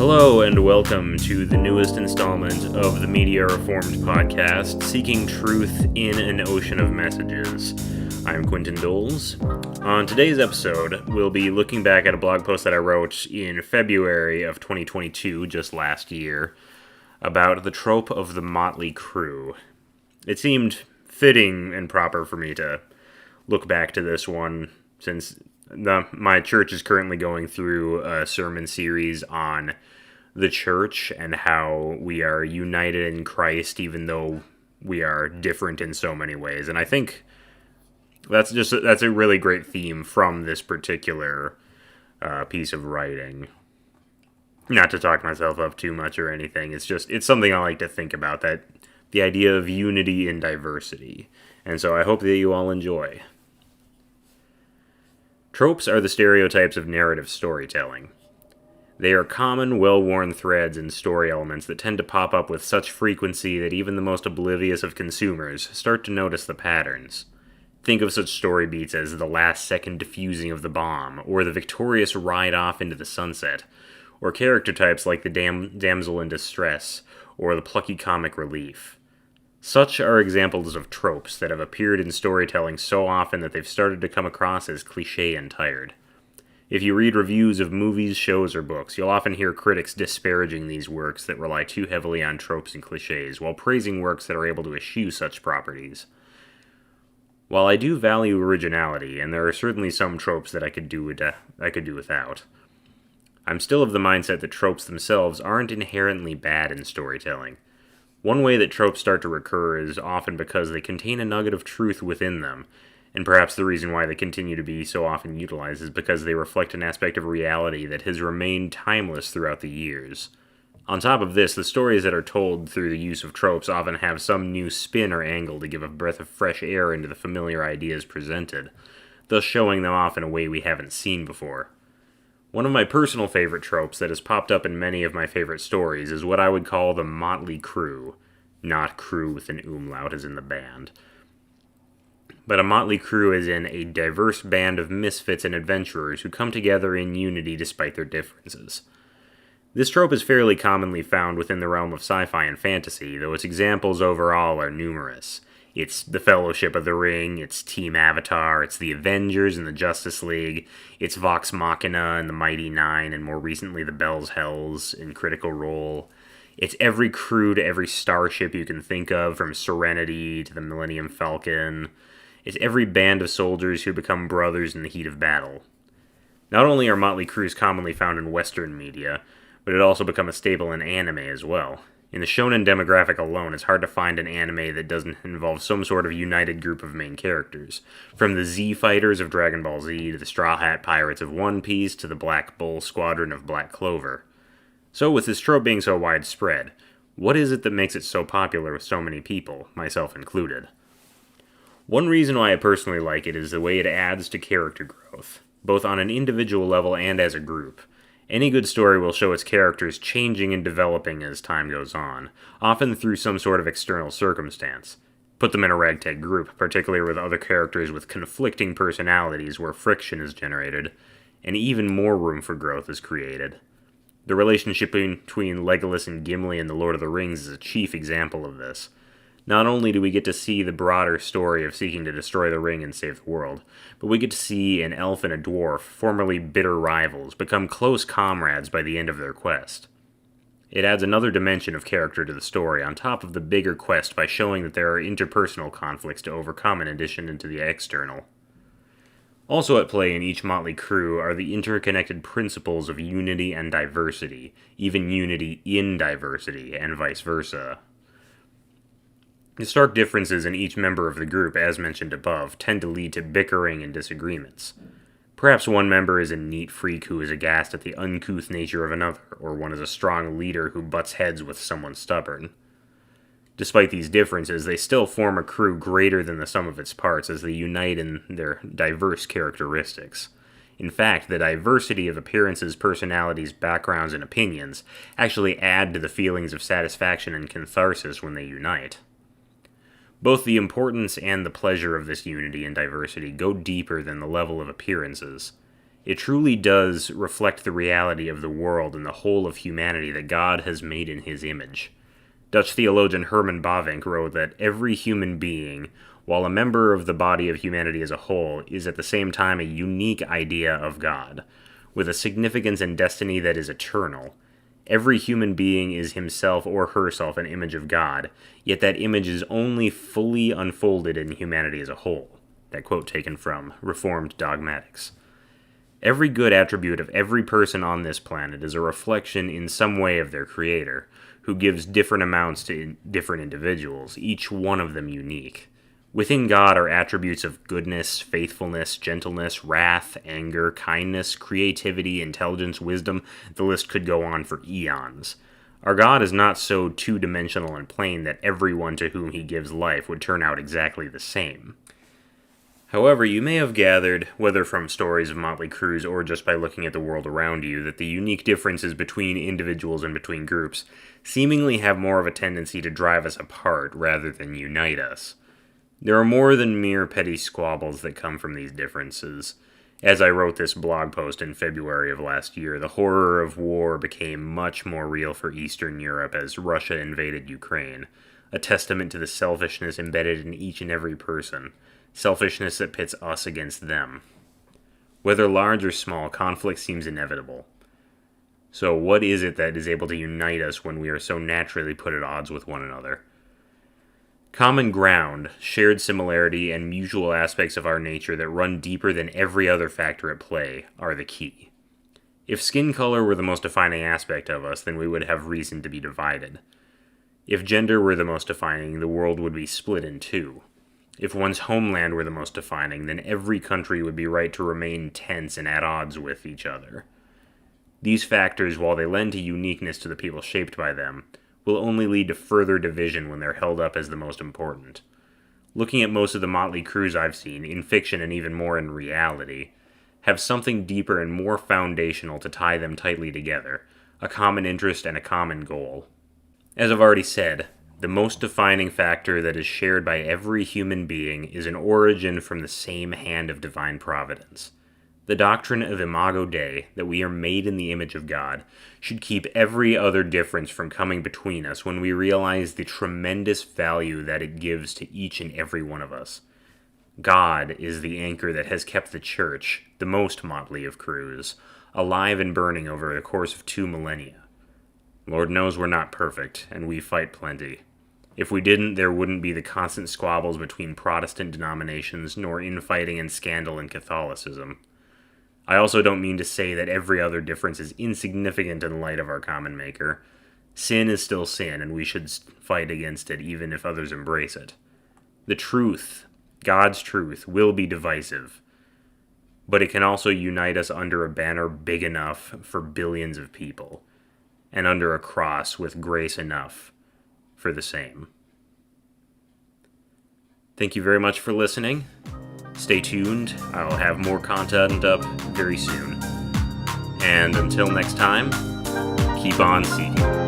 Hello and welcome to the newest installment of the Media Reformed podcast, seeking truth in an ocean of messages. I'm Quentin Doles. On today's episode, we'll be looking back at a blog post that I wrote in February of 2022, just last year, about the trope of the Motley crew. It seemed fitting and proper for me to look back to this one, since my church is currently going through a sermon series on the church and how we are united in Christ even though we are different in so many ways. And I think that's a really great theme from this particular piece of writing. Not to talk myself up too much or anything, it's something I like to think about, that the idea of unity in diversity. And so I hope that you all enjoy. Tropes are the stereotypes of narrative storytelling. They are common, well-worn threads and story elements that tend to pop up with such frequency that even the most oblivious of consumers start to notice the patterns. Think of such story beats as the last-second defusing of the bomb, or the victorious ride off into the sunset, or character types like the damsel in distress, or the plucky comic relief. Such are examples of tropes that have appeared in storytelling so often that they've started to come across as cliché and tired. If you read reviews of movies, shows, or books, you'll often hear critics disparaging these works that rely too heavily on tropes and clichés, while praising works that are able to eschew such properties. While I do value originality, and there are certainly some tropes that I could do without, I'm still of the mindset that tropes themselves aren't inherently bad in storytelling. One way that tropes start to recur is often because they contain a nugget of truth within them, and perhaps the reason why they continue to be so often utilized is because they reflect an aspect of reality that has remained timeless throughout the years. On top of this, the stories that are told through the use of tropes often have some new spin or angle to give a breath of fresh air into the familiar ideas presented, thus showing them off in a way we haven't seen before. One of my personal favorite tropes that has popped up in many of my favorite stories is what I would call the Motley crew. Not crew with an umlaut as in the band. But a motley crew is in a diverse band of misfits and adventurers who come together in unity despite their differences. This trope is fairly commonly found within the realm of sci-fi and fantasy, though its examples overall are numerous. It's the Fellowship of the Ring, it's Team Avatar, it's the Avengers and the Justice League, it's Vox Machina and the Mighty Nine, and more recently the Bell's Hells in Critical Role. It's every crew to every starship you can think of, from Serenity to the Millennium Falcon. It's every band of soldiers who become brothers in the heat of battle. Not only are motley crews commonly found in Western media, but it also become a staple in anime as well. In the shonen demographic alone, it's hard to find an anime that doesn't involve some sort of united group of main characters. From the Z Fighters of Dragon Ball Z, to the Straw Hat Pirates of One Piece, to the Black Bull Squadron of Black Clover. So with this trope being so widespread, what is it that makes it so popular with so many people, myself included? One reason why I personally like it is the way it adds to character growth, both on an individual level and as a group. Any good story will show its characters changing and developing as time goes on, often through some sort of external circumstance. Put them in a ragtag group, particularly with other characters with conflicting personalities where friction is generated, and even more room for growth is created. The relationship between Legolas and Gimli in The Lord of the Rings is a chief example of this. Not only do we get to see the broader story of seeking to destroy the ring and save the world, but we get to see an elf and a dwarf, formerly bitter rivals, become close comrades by the end of their quest. It adds another dimension of character to the story on top of the bigger quest by showing that there are interpersonal conflicts to overcome in addition to the external. Also at play in each motley crew are the interconnected principles of unity and diversity, even unity in diversity, and vice versa. The stark differences in each member of the group, as mentioned above, tend to lead to bickering and disagreements. Perhaps one member is a neat freak who is aghast at the uncouth nature of another, or one is a strong leader who butts heads with someone stubborn. Despite these differences, they still form a crew greater than the sum of its parts as they unite in their diverse characteristics. In fact, the diversity of appearances, personalities, backgrounds, and opinions actually add to the feelings of satisfaction and catharsis when they unite. Both the importance and the pleasure of this unity and diversity go deeper than the level of appearances. It truly does reflect the reality of the world and the whole of humanity that God has made in his image. Dutch theologian Herman Bavinck wrote that every human being, while a member of the body of humanity as a whole, is at the same time a unique idea of God, with a significance and destiny that is eternal. Every human being is himself or herself an image of God, yet that image is only fully unfolded in humanity as a whole. That quote taken from Reformed Dogmatics. Every good attribute of every person on this planet is a reflection in some way of their Creator, who gives different amounts to different individuals, each one of them unique. Within God are attributes of goodness, faithfulness, gentleness, wrath, anger, kindness, creativity, intelligence, wisdom. The list could go on for eons. Our God is not so two-dimensional and plain that everyone to whom he gives life would turn out exactly the same. However, you may have gathered, whether from stories of Motley Crue's or just by looking at the world around you, that the unique differences between individuals and between groups seemingly have more of a tendency to drive us apart rather than unite us. There are more than mere petty squabbles that come from these differences. As I wrote this blog post in February of last year, the horror of war became much more real for Eastern Europe as Russia invaded Ukraine, a testament to the selfishness embedded in each and every person, selfishness that pits us against them. Whether large or small, conflict seems inevitable. So what is it that is able to unite us when we are so naturally put at odds with one another? Common ground, shared similarity, and mutual aspects of our nature that run deeper than every other factor at play are the key. If skin color were the most defining aspect of us, then we would have reason to be divided. If gender were the most defining, the world would be split in two. If one's homeland were the most defining, then every country would be right to remain tense and at odds with each other. These factors, while they lend to uniqueness to the people shaped by them, will only lead to further division when they're held up as the most important. Looking at most of the Motley Crues I've seen, in fiction and even more in reality, have something deeper and more foundational to tie them tightly together, a common interest and a common goal. As I've already said, the most defining factor that is shared by every human being is an origin from the same hand of divine providence. The doctrine of Imago Dei, that we are made in the image of God, should keep every other difference from coming between us when we realize the tremendous value that it gives to each and every one of us. God is the anchor that has kept the Church, the most motley of crews, alive and burning over the course of 2 millennia. Lord knows we're not perfect, and we fight plenty. If we didn't, there wouldn't be the constant squabbles between Protestant denominations, nor infighting and scandal in Catholicism. I also don't mean to say that every other difference is insignificant in light of our common maker. Sin is still sin, and we should fight against it even if others embrace it. The truth, God's truth, will be divisive, but it can also unite us under a banner big enough for billions of people, and under a cross with grace enough for the same. Thank you very much for listening. Stay tuned, I'll have more content up very soon. And until next time, keep on seeking.